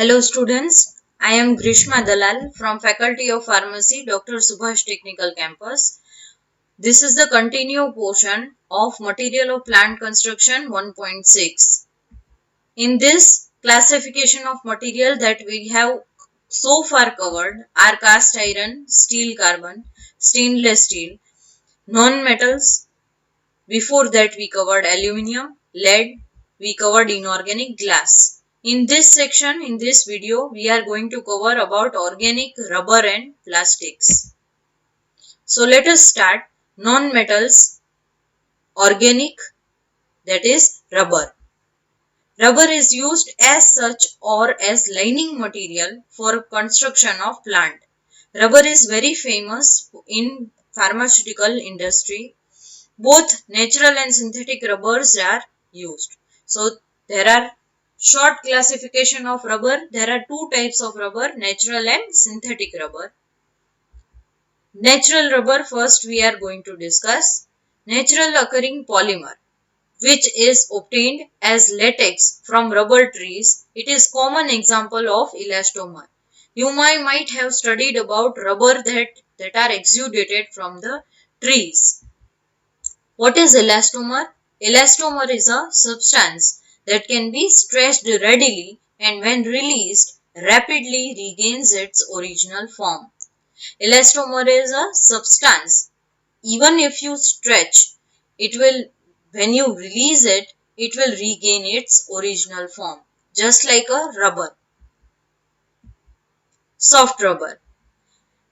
Hello students, I am Grishma Dalal from Faculty of Pharmacy, Dr. Subhash Technical Campus. This is the continued portion of Material of Plant Construction 1.6. In this classification of material that we have so far covered are cast iron, steel carbon, stainless steel, non-metals. Before that we covered aluminium, lead, we covered inorganic glass. In this section, in this video, we are going to cover about organic rubber and plastics. So let us start. Non-metals, organic, that is rubber. Rubber is used as such or as lining material for construction of plant. Rubber is very famous in pharmaceutical industry. Both natural and synthetic rubbers are used. So there are short classification of rubber. There are two types of rubber, natural and synthetic rubber. Natural rubber first we are going to discuss. Natural occurring polymer, which is obtained as latex from rubber trees. It is common example of elastomer. You might have studied about rubber that are exuded from the trees. What is elastomer? Elastomer is a substance that can be stretched readily and when released rapidly regains its original form. Elastomer is a substance. Even if you stretch, it will, when you release it, it will regain its original form, just like a rubber. Soft rubber.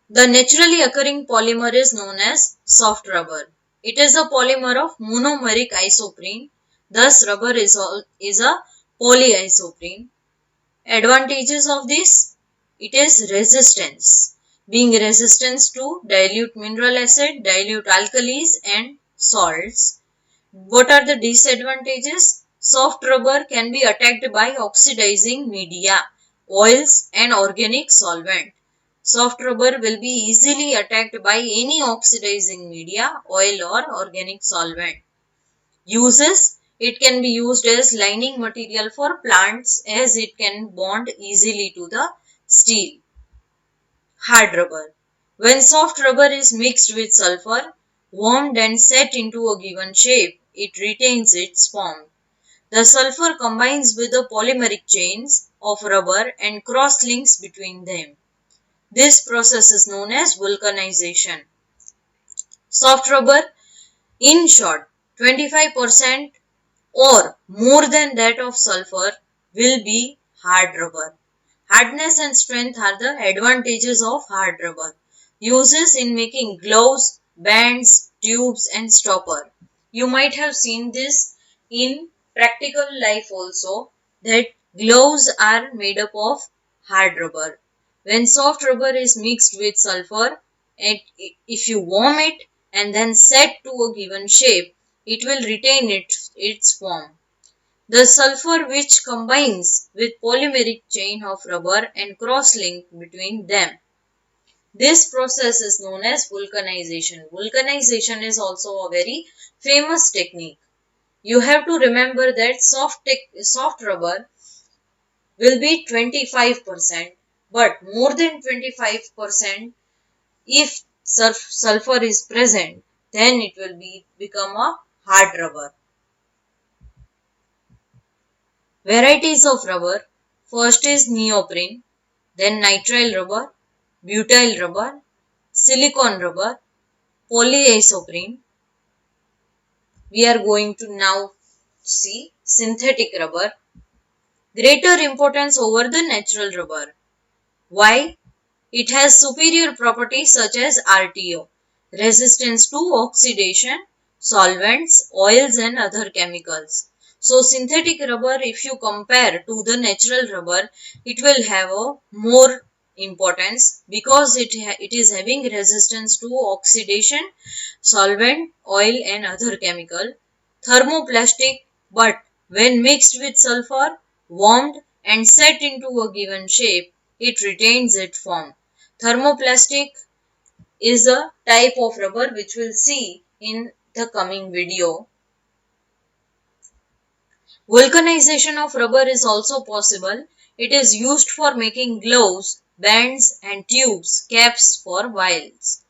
The naturally occurring polymer is known as soft rubber. It is a polymer of monomeric isoprene. Thus, rubber is a polyisoprene. Advantages of this: it is resistance, being resistant to dilute mineral acid, dilute alkalis and salts. What are the disadvantages? Soft rubber can be attacked by oxidizing media, oils and organic solvent. Soft rubber will be easily attacked by any oxidizing media, oil or organic solvent. Uses: it can be used as lining material for plants as it can bond easily to the steel. Hard rubber. When soft rubber is mixed with sulfur, warmed and set into a given shape, it retains its form. The sulfur combines with the polymeric chains of rubber and cross links between them. This process is known as vulcanization. Soft rubber, in short, 25% or more than that of sulfur will be hard rubber. Hardness and strength are the advantages of hard rubber. Uses: in making gloves, bands, tubes and stopper. You might have seen this in practical life also, that gloves are made up of hard rubber. When soft rubber is mixed with sulfur, and if you warm it and then set to a given shape, it will retain its form. The sulfur which combines with polymeric chain of rubber and cross-link between them. This process is known as vulcanization. Vulcanization is also a very famous technique. You have to remember that soft rubber will be 25%, but more than 25%, if sulfur is present, then it will become a hard rubber. Varieties of rubber. First is neoprene, then nitrile rubber, butyl rubber, silicone rubber, polyisoprene. We are going to now see synthetic rubber. Greater importance over the natural rubber. Why? It has superior properties such as RTO, resistance to oxidation, solvents, oils and other chemicals. So synthetic rubber, if you compare to the natural rubber, it will have a more importance because it is having resistance to oxidation, solvent, oil and other chemical. Thermoplastic, but when mixed with sulfur, warmed and set into a given shape, it retains its form. Thermoplastic is a type of rubber which we'll see in the coming video. Vulcanization of rubber is also possible. It is used for making gloves, bands and tubes, caps for vials.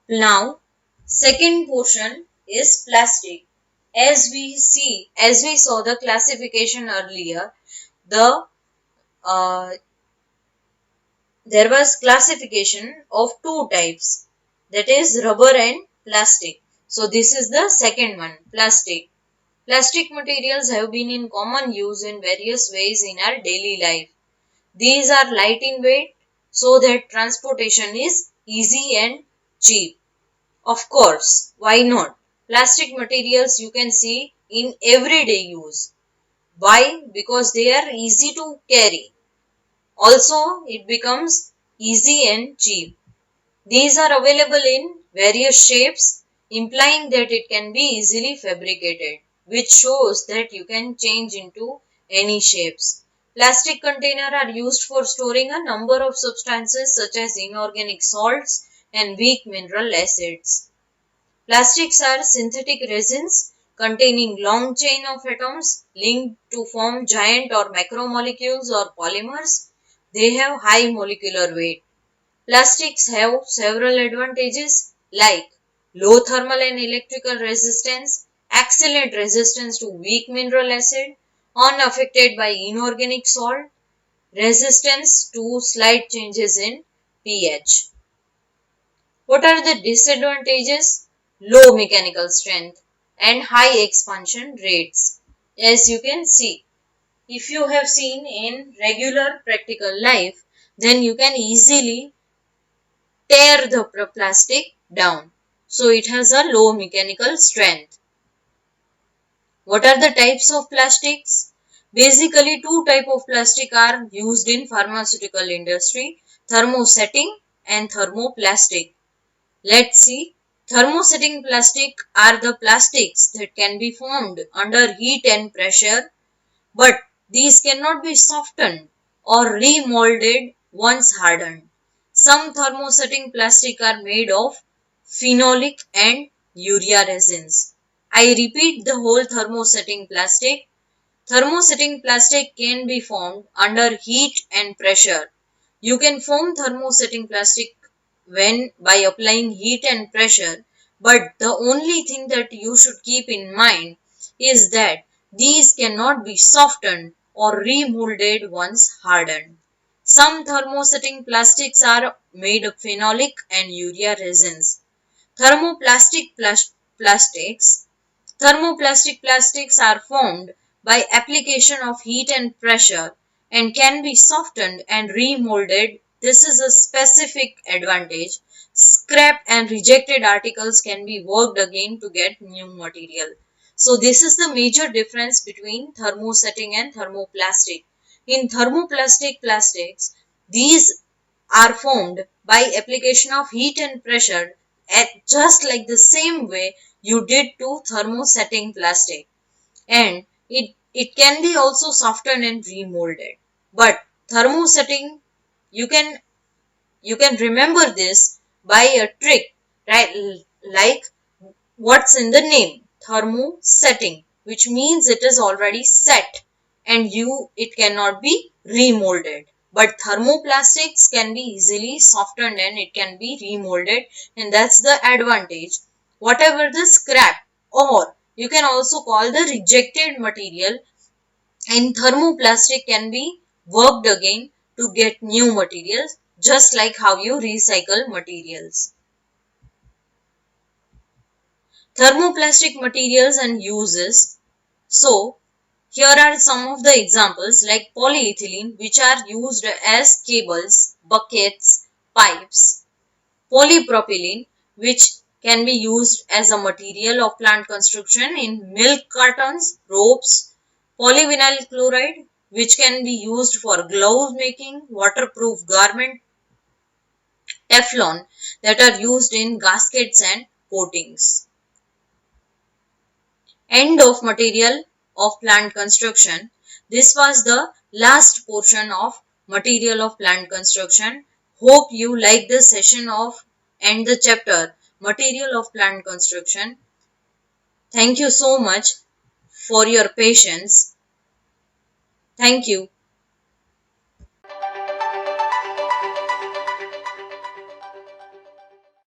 Now, second portion is plastic. As we saw the classification earlier, the uh, there was classification of two types, that is rubber and plastic. So this is the second one, plastic. Plastic materials have been in common use in various ways in our daily life. These are light in weight so that transportation is easy and cheap. Of course, why not? Plastic materials you can see in everyday use. Why? Because they are easy to carry. Also, it becomes easy and cheap. These are available in various shapes, implying that it can be easily fabricated, which shows that you can change into any shapes. Plastic containers are used for storing a number of substances such as inorganic salts and weak mineral acids. Plastics are synthetic resins containing long chain of atoms linked to form giant or macromolecules or polymers. They have high molecular weight. Plastics have several advantages like low thermal and electrical resistance, excellent resistance to weak mineral acid, unaffected by inorganic salt, resistance to slight changes in pH. What are the disadvantages? Low mechanical strength and high expansion rates. As you can see, if you have seen in regular practical life, then you can easily tear the plastic down. So it has a low mechanical strength. What are the types of plastics? Basically, two types of plastic are used in pharmaceutical industry, thermosetting and thermoplastic. Let's see. Thermosetting plastic are the plastics that can be formed under heat and pressure, but these cannot be softened or remolded once hardened. Some thermosetting plastic are made of phenolic and urea resins. I repeat the whole thermosetting plastic. Thermosetting plastic can be formed under heat and pressure. You can form thermosetting plastic when by applying heat and pressure, but the only thing that you should keep in mind is that these cannot be softened or remolded once hardened. Some thermosetting plastics are made of phenolic and urea resins. Thermoplastic plastics Thermoplastic plastics are formed by application of heat and pressure and can be softened and remolded. This is a specific advantage. Scrap and rejected articles can be worked again to get new material. So this is the major difference between thermosetting and thermoplastic. In thermoplastic plastics, these are formed by application of heat and pressure at just like the same way you did to thermosetting plastic, and it can be also softened and remolded. But thermosetting, you can you can remember this by a trick, right? Like what's in the name, thermosetting, which means it is already set and it cannot be remolded. But thermoplastics can be easily softened and it can be remolded, and that's the advantage. Whatever the scrap, or you can also call the rejected material in thermoplastic, can be worked again to get new materials, just like how you recycle materials. Thermoplastic materials and uses. So, here are some of the examples like polyethylene, which are used as cables, buckets, pipes. Polypropylene, which can be used as a material of plant construction in milk cartons, ropes. Polyvinyl chloride, which can be used for glove making, waterproof garment. Teflon, that are used in gaskets and coatings. End of material of plant construction. This was the last portion of material of plant construction. Hope you like the session of and the chapter material of plant construction. Thank you so much for your patience. Thank you.